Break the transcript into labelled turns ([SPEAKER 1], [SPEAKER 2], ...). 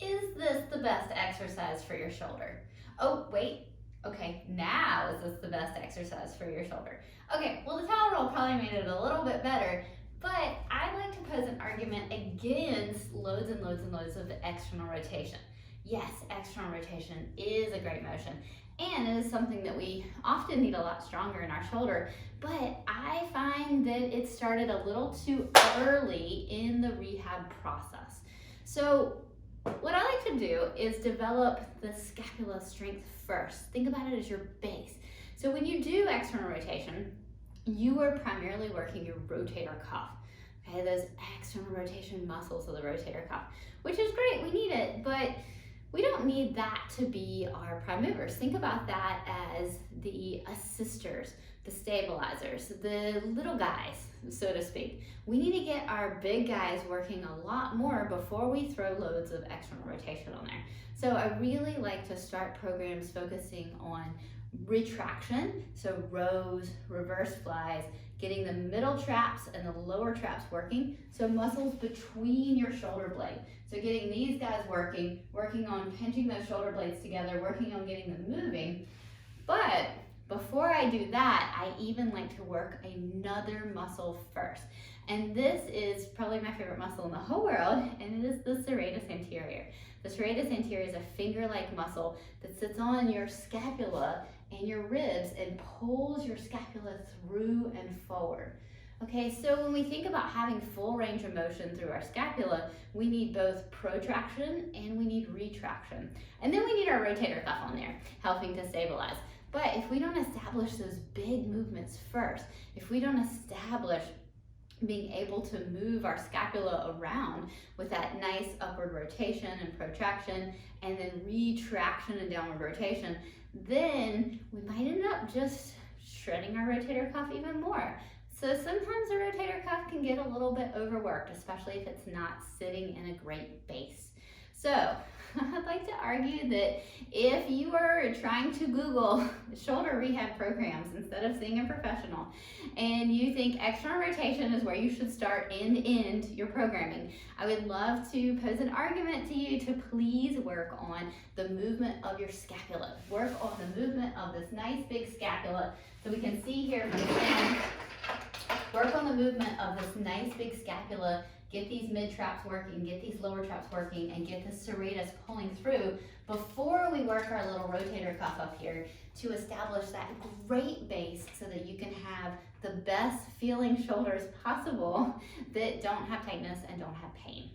[SPEAKER 1] Is this the best exercise for your shoulder? Oh, wait. Okay, now is this the best exercise for your shoulder? Okay, well the towel roll probably made it a little bit better, but I'd like to pose an argument against loads and loads and loads of external rotation. Yes, external rotation is a great motion, and it is something that we often need a lot stronger in our shoulder, but I find that it started a little too early in the rehab process. So what I like to do is develop the scapula strength first. Think about it as your base. So when you do external rotation, you are primarily working your rotator cuff. Okay, those external rotation muscles of the rotator cuff, which is great, we need it, but we don't need that to be our prime movers. Think about that as the assisters, the stabilizers, the little guys, so to speak. We need to get our big guys working a lot more before we throw loads of external rotation on there. So I really like to start programs focusing on retraction, so rows, reverse flies, getting the middle traps and the lower traps working, so muscles between your shoulder blade. So getting these guys working on pinching those shoulder blades together, working on getting them moving. But before I do that, I even like to work another muscle first. And this is probably my favorite muscle in the whole world, and it is the serratus anterior. The serratus anterior is a finger-like muscle that sits on your scapula and your ribs and pulls your scapula through and forward. Okay, so when we think about having full range of motion through our scapula, we need both protraction and we need retraction. And then we need our rotator cuff on there, helping to stabilize. But if we don't establish those big movements first, if we don't establish being able to move our scapula around with that nice upward rotation and protraction, and then retraction and downward rotation, then we might end up just shredding our rotator cuff even more. So sometimes the rotator cuff can get a little bit overworked, especially if it's not sitting in a great base. So I'd like to argue that if you are trying to Google shoulder rehab programs instead of seeing a professional, and you think external rotation is where you should start and end your programming, I would love to pose an argument to you to please work on the movement of your scapula. Work on the movement of this nice big scapula. So we can see here from the end, work on the movement of this nice big scapula. Get these mid traps working, get these lower traps working, and get the serratus pulling through before we work our little rotator cuff up here to establish that great base so that you can have the best feeling shoulders possible that don't have tightness and don't have pain.